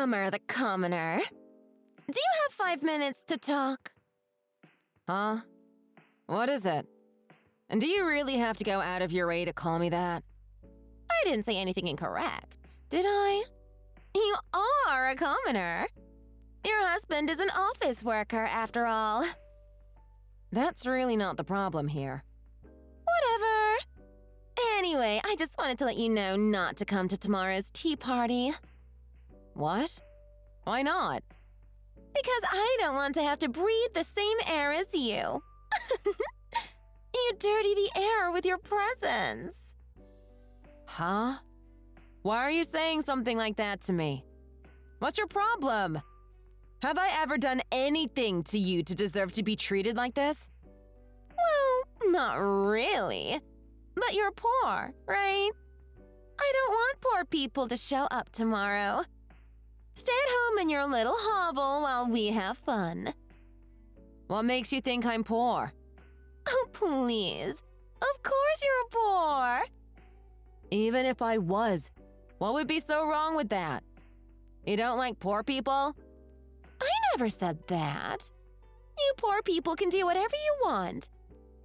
Summer the commoner. Do you have 5 minutes to talk? Huh? What is it? And do you really have to go out of your way to call me that? I didn't say anything incorrect, did I? You are a commoner. Your husband is an office worker, after all. That's really not the problem here. Whatever. Anyway, I just wanted to let you know not to come to tomorrow's tea party. What? Why not? Because I don't want to have to breathe the same air as you. You dirty the air with your presence. Huh? Why are you saying something like that to me? What's your problem? Have I ever done anything to you to deserve to be treated like this? Well, not really. But you're poor, right? I don't want poor people to show up tomorrow. Stay at home in your little hovel while we have fun. What makes you think I'm poor? Oh, please. Of course you're poor. Even if I was, what would be so wrong with that? You don't like poor people? I never said that. You poor people can do whatever you want.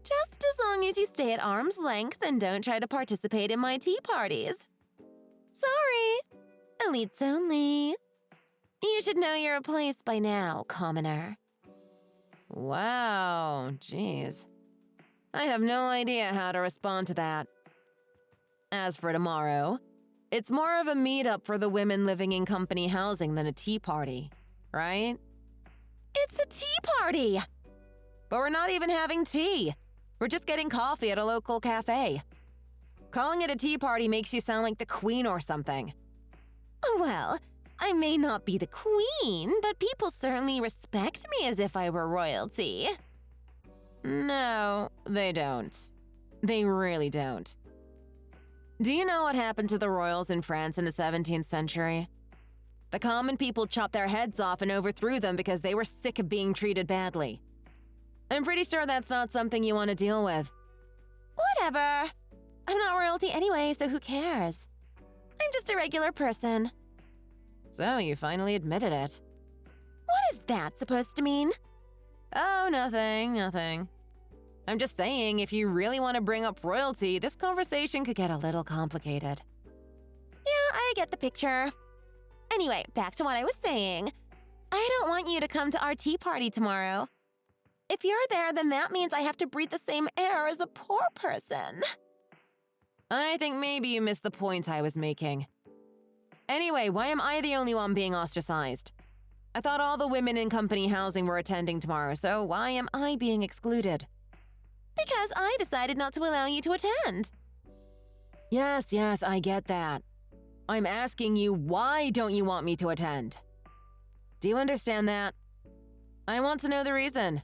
Just as long as you stay at arm's length and don't try to participate in my tea parties. Sorry. Elites only. You should know your place by now, commoner. Wow, jeez. I have no idea how to respond to that. As for tomorrow, it's more of a meetup for the women living in company housing than a tea party, right? It's a tea party! But we're not even having tea. We're just getting coffee at a local cafe. Calling it a tea party makes you sound like the queen or something. Well, I may not be the queen, but people certainly respect me as if I were royalty. No, they don't. They really don't. Do you know what happened to the royals in France in the 17th century? The common people chopped their heads off and overthrew them because they were sick of being treated badly. I'm pretty sure that's not something you want to deal with. Whatever. I'm not royalty anyway, so who cares? I'm just a regular person. So you finally admitted it. What is that supposed to mean? Oh, nothing. I'm just saying, if you really want to bring up royalty, this conversation could get a little complicated. Yeah, I get the picture. Anyway, back to what I was saying. I don't want you to come to our tea party tomorrow. If you're there, then that means I have to breathe the same air as a poor person. I think maybe you missed the point I was making. Anyway, why am I the only one being ostracized? I thought all the women in company housing were attending tomorrow, so why am I being excluded? Because I decided not to allow you to attend. Yes, I get that. I'm asking you, why don't you want me to attend? Do you understand that? I want to know the reason.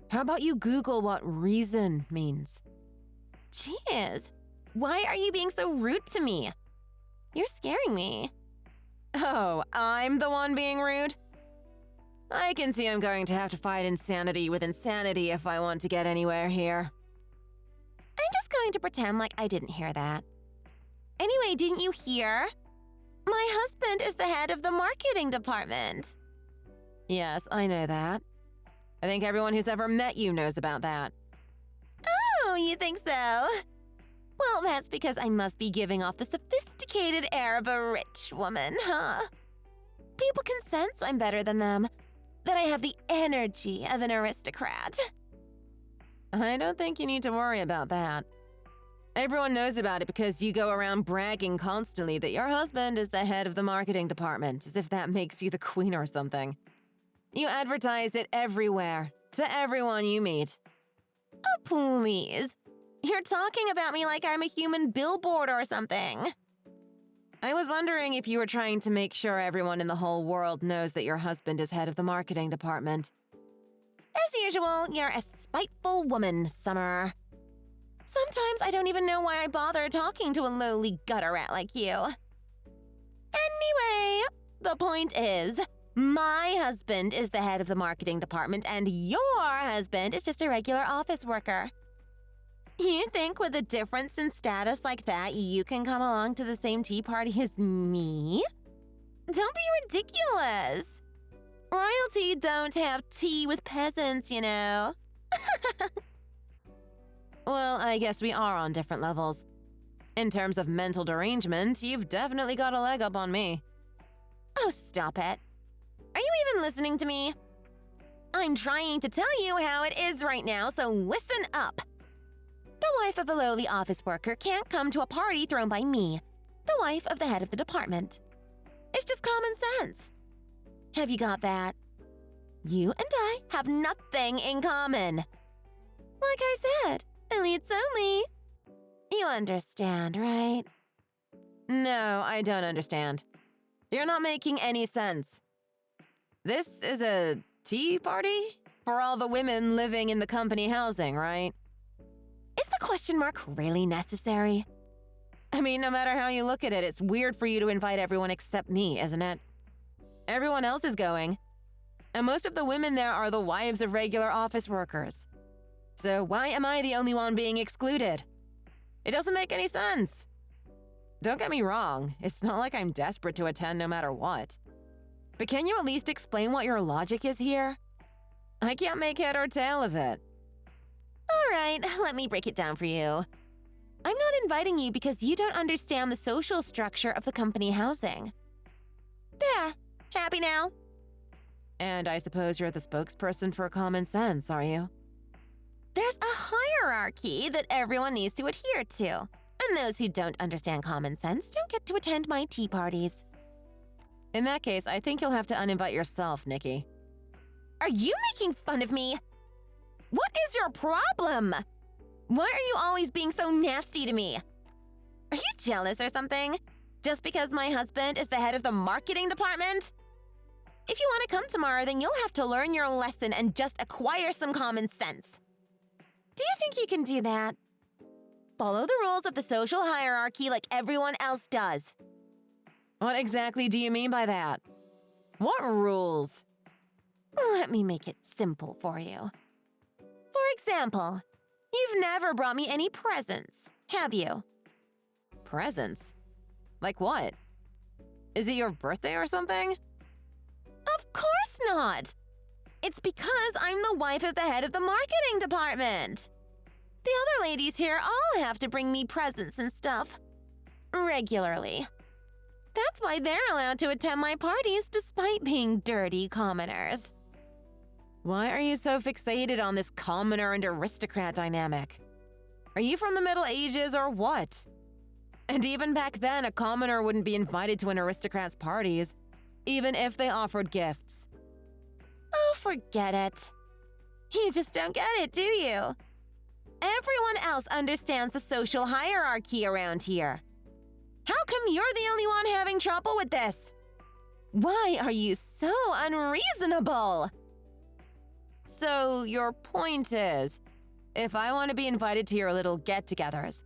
How about you Google what reason means? Jeez, why are you being so rude to me? You're scaring me. Oh, I'm the one being rude? I can see I'm going to have to fight insanity with insanity if I want to get anywhere here. I'm just going to pretend like I didn't hear that. Anyway, didn't you hear? My husband is the head of the marketing department. Yes, I know that. I think everyone who's ever met you knows about that. Oh, you think so? Well, that's because I must be giving off the sophisticated air of a rich woman, huh? People can sense I'm better than them, that I have the energy of an aristocrat. I don't think you need to worry about that. Everyone knows about it because you go around bragging constantly that your husband is the head of the marketing department, as if that makes you the queen or something. You advertise it everywhere, to everyone you meet. Oh, please. You're talking about me like I'm a human billboard or something. I was wondering if you were trying to make sure everyone in the whole world knows that your husband is head of the marketing department. As usual, you're a spiteful woman, Summer. Sometimes I don't even know why I bother talking to a lowly gutter rat like you. Anyway, the point is, my husband is the head of the marketing department and your husband is just a regular office worker. You think with a difference in status like that, you can come along to the same tea party as me? Don't be ridiculous. Royalty don't have tea with peasants, you know. Well, I guess we are on different levels. In terms of mental derangement, you've definitely got a leg up on me. Oh, stop it. Are you even listening to me? I'm trying to tell you how it is right now, so listen up. The wife of a lowly office worker can't come to a party thrown by me, the wife of the head of the department. It's just common sense. Have you got that? You and I have nothing in common. Like I said, elites only. You understand, right? No, I don't understand. You're not making any sense. This is a tea party? For all the women living in the company housing, right? Is the question mark really necessary? I mean, no matter how you look at it, it's weird for you to invite everyone except me, isn't it? Everyone else is going. And most of the women there are the wives of regular office workers. So why am I the only one being excluded? It doesn't make any sense. Don't get me wrong, it's not like I'm desperate to attend no matter what. But can you at least explain what your logic is here? I can't make head or tail of it. All right, let me break it down for you. I'm not inviting you because you don't understand the social structure of the company housing. There, happy now? And I suppose you're the spokesperson for common sense, are you? There's a hierarchy that everyone needs to adhere to, and those who don't understand common sense don't get to attend my tea parties. In that case, I think you'll have to uninvite yourself, Nikki. Are you making fun of me? What is your problem? Why are you always being so nasty to me? Are you jealous or something? Just because my husband is the head of the marketing department? If you want to come tomorrow, then you'll have to learn your lesson and just acquire some common sense. Do you think you can do that? Follow the rules of the social hierarchy like everyone else does. What exactly do you mean by that? What rules? Let me make it simple for you. For example, you've never brought me any presents, have you? Presents? Like what? Is it your birthday or something? Of course not! It's because I'm the wife of the head of the marketing department. The other ladies here all have to bring me presents and stuff. Regularly. That's why they're allowed to attend my parties despite being dirty commoners. Why are you so fixated on this commoner and aristocrat dynamic? Are you from the Middle Ages or what? And even back then, a commoner wouldn't be invited to an aristocrat's parties, even if they offered gifts. Oh, forget it. You just don't get it, do you? Everyone else understands the social hierarchy around here. How come you're the only one having trouble with this? Why are you so unreasonable? So your point is, if I want to be invited to your little get-togethers,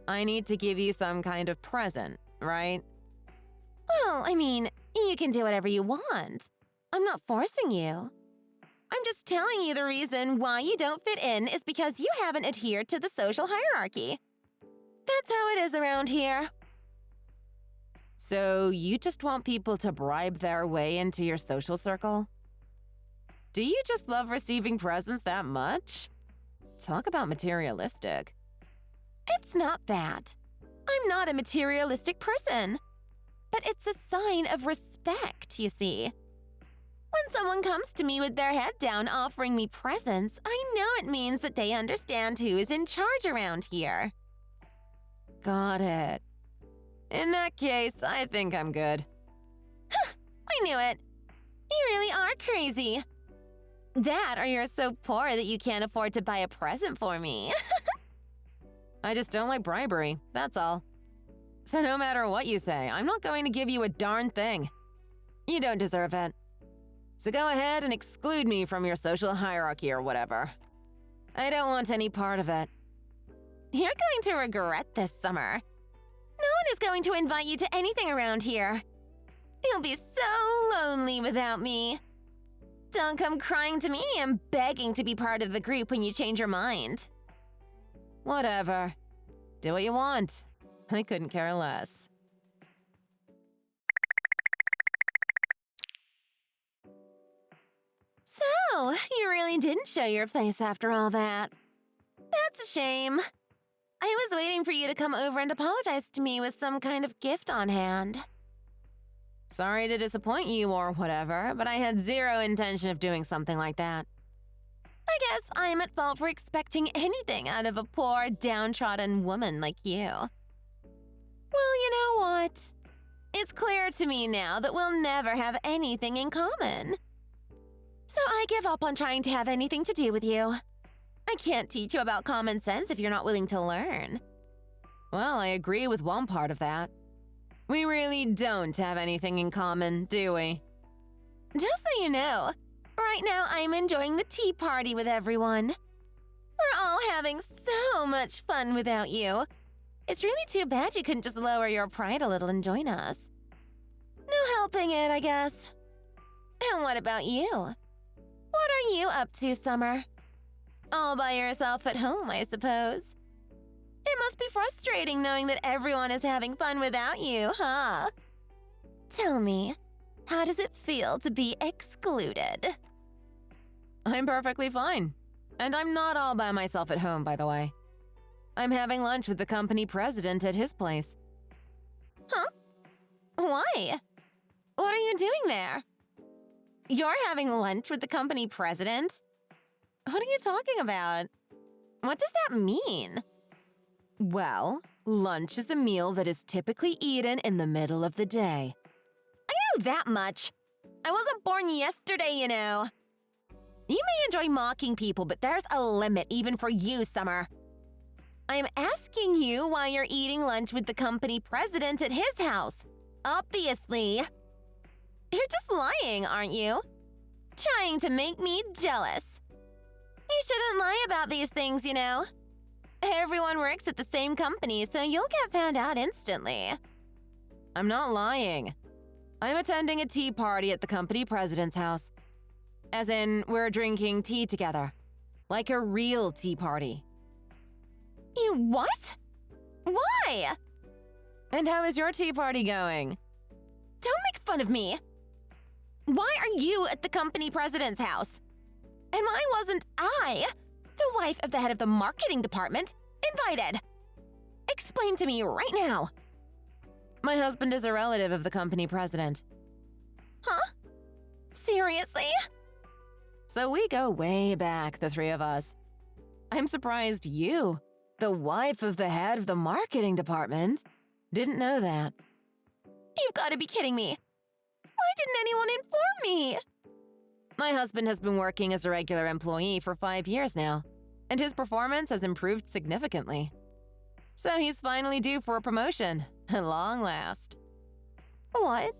I need to give you some kind of present, right? Well, I mean, you can do whatever you want. I'm not forcing you. I'm just telling you the reason why you don't fit in is because you haven't adhered to the social hierarchy. That's how it is around here. So you just want people to bribe their way into your social circle? Do you just love receiving presents that much? Talk about materialistic. It's not that. I'm not a materialistic person. But it's a sign of respect, you see. When someone comes to me with their head down offering me presents, I know it means that they understand who is in charge around here. Got it. In that case, I think I'm good. I knew it. You really are crazy. That or you're so poor that you can't afford to buy a present for me. I just don't like bribery, that's all. So no matter what you say, I'm not going to give you a darn thing. You don't deserve it. So go ahead and exclude me from your social hierarchy or whatever. I don't want any part of it. You're going to regret this summer. No one is going to invite you to anything around here. You'll be so lonely without me. Don't come crying to me and begging to be part of the group when you change your mind. Whatever. Do what you want. I couldn't care less. really didn't show your face after all that. That's a shame. I was waiting for you to come over and apologize to me with some kind of gift on hand. Sorry to disappoint you or whatever, but I had zero intention of doing something like that. I guess I'm at fault for expecting anything out of a poor, downtrodden woman like you. Well, you know what? It's clear to me now that we'll never have anything in common. So I give up on trying to have anything to do with you. I can't teach you about common sense if you're not willing to learn. Well, I agree with one part of that. We really don't have anything in common, do we? Just so you know, right now I'm enjoying the tea party with everyone. We're all having so much fun without you. It's really too bad you couldn't just lower your pride a little and join us. No helping it, I guess. And what about you? What are you up to, Summer? All by yourself at home, I suppose. It must be frustrating knowing that everyone is having fun without you, huh? Tell me, how does it feel to be excluded? I'm perfectly fine. And I'm not all by myself at home, by the way. I'm having lunch with the company president at his place. Huh? Why? What are you doing there? You're having lunch with the company president? What are you talking about? What does that mean? Well, lunch is a meal that is typically eaten in the middle of the day. I know that much. I wasn't born yesterday, you know. You may enjoy mocking people, but there's a limit even for you, Summer. I'm asking you why you're eating lunch with the company president at his house. Obviously. You're just lying, aren't you? Trying to make me jealous. You shouldn't lie about these things, you know. Everyone works at the same company, so you'll get found out instantly. I'm not lying. I'm attending a tea party at the company president's house. As in, we're drinking tea together. Like a real tea party. You what? Why? And how is your tea party going? Don't make fun of me. Why are you at the company president's house? And why wasn't I, the wife of the head of the marketing department, invited? Explain to me right now. My husband is a relative of the company president. Huh? Seriously? So we go way back, the three of us. I'm surprised you, the wife of the head of the marketing department, didn't know that. You've got to be kidding me. Why didn't anyone inform me? My husband has been working as a regular employee for 5 years now, and his performance has improved significantly. So he's finally due for a promotion, at long last. What?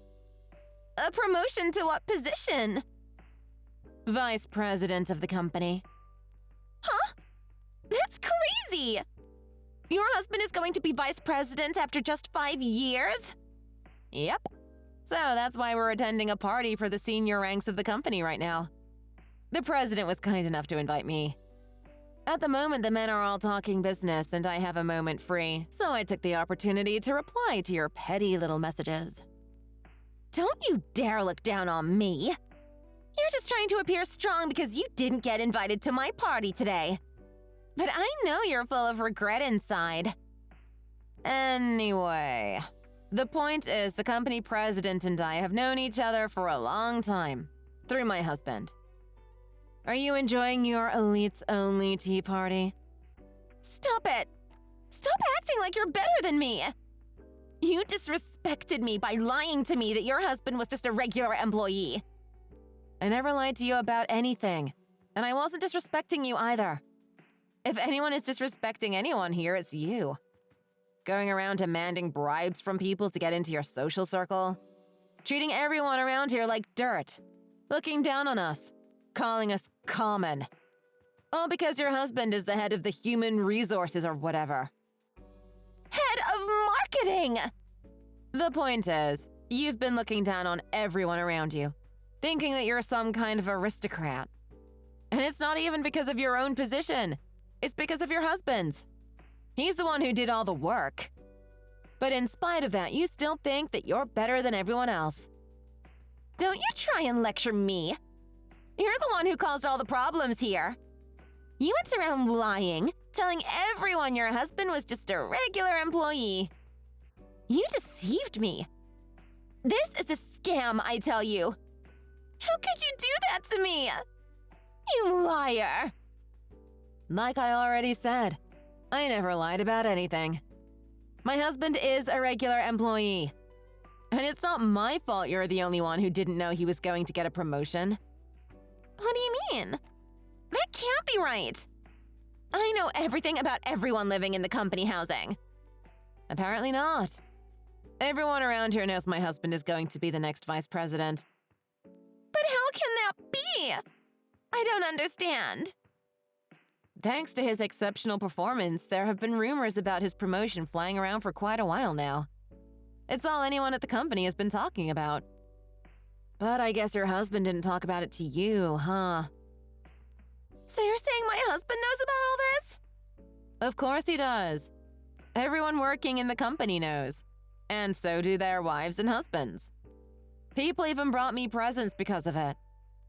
A promotion to what position? Vice president of the company. Huh? That's crazy! Your husband is going to be vice president after just 5 years? Yep. So that's why we're attending a party for the senior ranks of the company right now. The president was kind enough to invite me. At the moment, the men are all talking business and I have a moment free, so I took the opportunity to reply to your petty little messages. Don't you dare look down on me! You're just trying to appear strong because you didn't get invited to my party today. But I know you're full of regret inside. Anyway, the point is the company president and I have known each other for a long time, through my husband. Are you enjoying your elites-only tea party? Stop it! Stop acting like you're better than me! You disrespected me by lying to me that your husband was just a regular employee. I never lied to you about anything, and I wasn't disrespecting you either. If anyone is disrespecting anyone here, it's you. Going around demanding bribes from people to get into your social circle. Treating everyone around here like dirt. Looking down on us. Calling us common. All because your husband is the head of the human resources or whatever. Head of marketing! The point is, you've been looking down on everyone around you, thinking that you're some kind of aristocrat. And it's not even because of your own position. It's because of your husband's. He's the one who did all the work. But in spite of that, you still think that you're better than everyone else. Don't you try and lecture me. You're the one who caused all the problems here. You went around lying, telling everyone your husband was just a regular employee. You deceived me. This is a scam, I tell you. How could you do that to me? You liar! Like I already said, I never lied about anything. My husband is a regular employee. And it's not my fault you're the only one who didn't know he was going to get a promotion. What do you mean? That can't be right. I know everything about everyone living in the company housing. Apparently not. Everyone around here knows my husband is going to be the next vice president. But how can that be? I don't understand. Thanks to his exceptional performance, there have been rumors about his promotion flying around for quite a while now. It's all anyone at the company has been talking about. But I guess your husband didn't talk about it to you, huh? So you're saying my husband knows about all this? Of course he does. Everyone working in the company knows. And so do their wives and husbands. People even brought me presents because of it.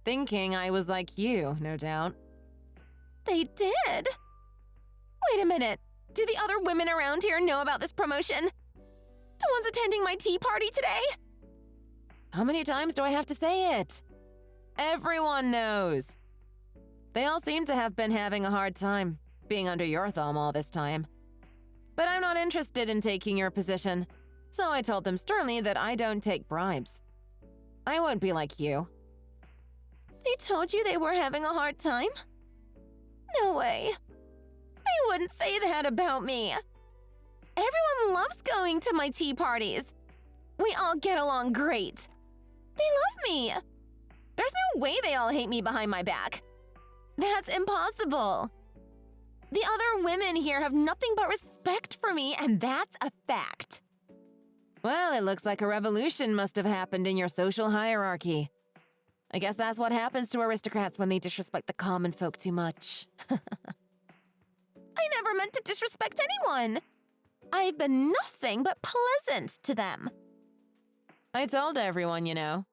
Thinking I was like you, no doubt. They did? Wait a minute. Do the other women around here know about this promotion? The ones attending my tea party today? How many times do I have to say it? Everyone knows. They all seem to have been having a hard time, being under your thumb all this time. But I'm not interested in taking your position, so I told them sternly that I don't take bribes. I won't be like you. They told you they were having a hard time? No way. They wouldn't say that about me. Everyone loves going to my tea parties. We all get along great. They love me. There's no way they all hate me behind my back. That's impossible. The other women here have nothing but respect for me, and that's a fact. Well, it looks like a revolution must have happened in your social hierarchy. I guess that's what happens to aristocrats when they disrespect the common folk too much. I never meant to disrespect anyone. I've been nothing but pleasant to them. I told everyone, you know.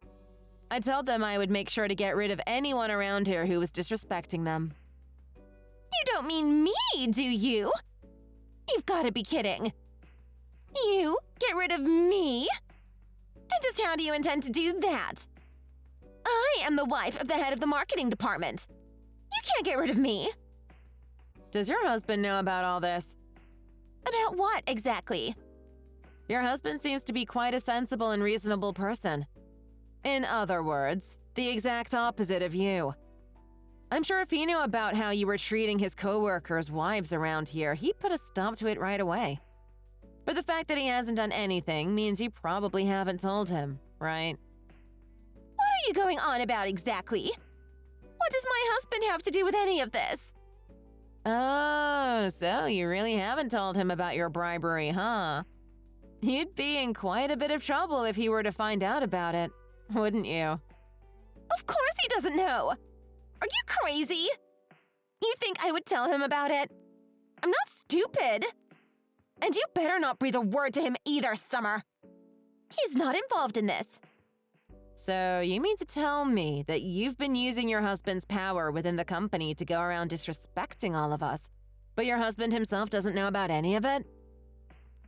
I told them I would make sure to get rid of anyone around here who was disrespecting them. You don't mean me, do you? You've got to be kidding. You get rid of me? And just how do you intend to do that? I am the wife of the head of the marketing department. You can't get rid of me. Does your husband know about all this? About what, exactly? Your husband seems to be quite a sensible and reasonable person. In other words, the exact opposite of you. I'm sure if he knew about how you were treating his co-workers' wives around here, he'd put a stop to it right away. But the fact that he hasn't done anything means you probably haven't told him, right? What are you going on about exactly? What does my husband have to do with any of this? Oh, so you really haven't told him about your bribery, huh? You'd be in quite a bit of trouble if he were to find out about it, wouldn't you? Of course he doesn't know! Are you crazy? You think I would tell him about it? I'm not stupid! And you better not breathe a word to him either, Summer! He's not involved in this. So you mean to tell me that you've been using your husband's power within the company to go around disrespecting all of us, but your husband himself doesn't know about any of it?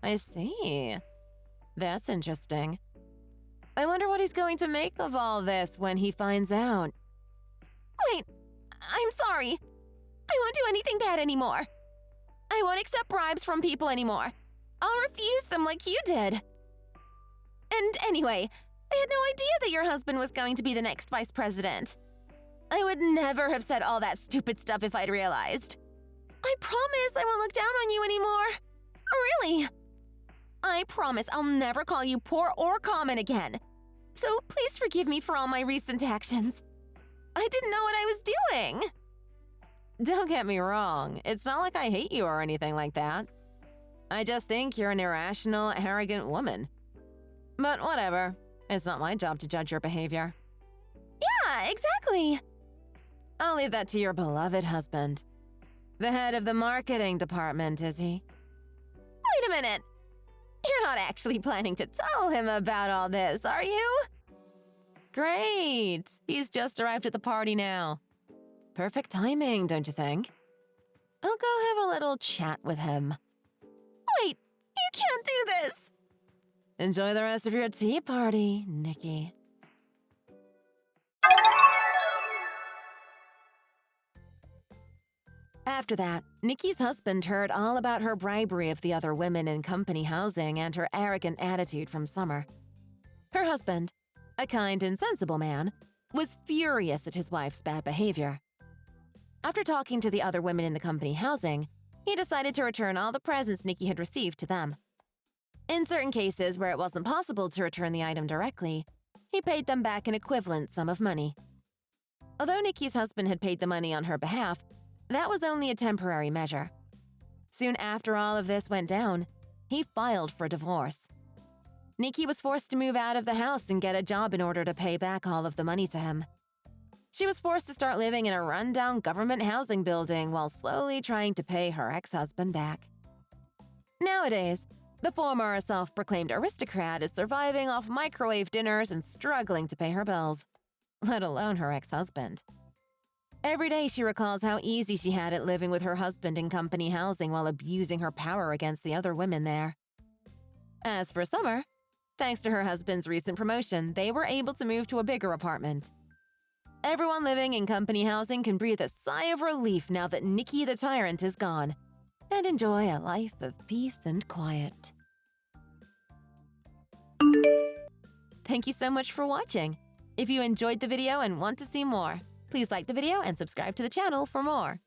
I see. That's interesting. I wonder what he's going to make of all this when he finds out. Wait, I'm sorry. I won't do anything bad anymore. I won't accept bribes from people anymore. I'll refuse them like you did. And anyway, I had no idea that your husband was going to be the next vice president. I would never have said all that stupid stuff if I'd realized. I promise I won't look down on you anymore. Really. I promise I'll never call you poor or common again. So please forgive me for all my recent actions. I didn't know what I was doing. Don't get me wrong, it's not like I hate you or anything like that. I just think you're an irrational, arrogant woman. But whatever, it's not my job to judge your behavior. Yeah, exactly. I'll leave that to your beloved husband. The head of the marketing department, is he? Wait a minute. You're not actually planning to tell him about all this, are you? Great! He's just arrived at the party now. Perfect timing, don't you think? I'll go have a little chat with him. Wait, you can't do this! Enjoy the rest of your tea party, Nikki. After that, Nikki's husband heard all about her bribery of the other women in company housing and her arrogant attitude from Summer. Her husband, a kind and sensible man, was furious at his wife's bad behavior. After talking to the other women in the company housing, he decided to return all the presents Nikki had received to them. In certain cases where it wasn't possible to return the item directly, he paid them back an equivalent sum of money. Although Nikki's husband had paid the money on her behalf, that was only a temporary measure. Soon after all of this went down, he filed for divorce. Nikki was forced to move out of the house and get a job in order to pay back all of the money to him. She was forced to start living in a run-down government housing building while slowly trying to pay her ex-husband back. Nowadays, the former self-proclaimed aristocrat is surviving off microwave dinners and struggling to pay her bills, let alone her ex-husband. Every day she recalls how easy she had it living with her husband in company housing while abusing her power against the other women there. As for Summer, thanks to her husband's recent promotion, they were able to move to a bigger apartment. Everyone living in company housing can breathe a sigh of relief now that Nikki the tyrant is gone, and enjoy a life of peace and quiet. Thank you so much for watching. If you enjoyed the video and want to see more, please like the video and subscribe to the channel for more.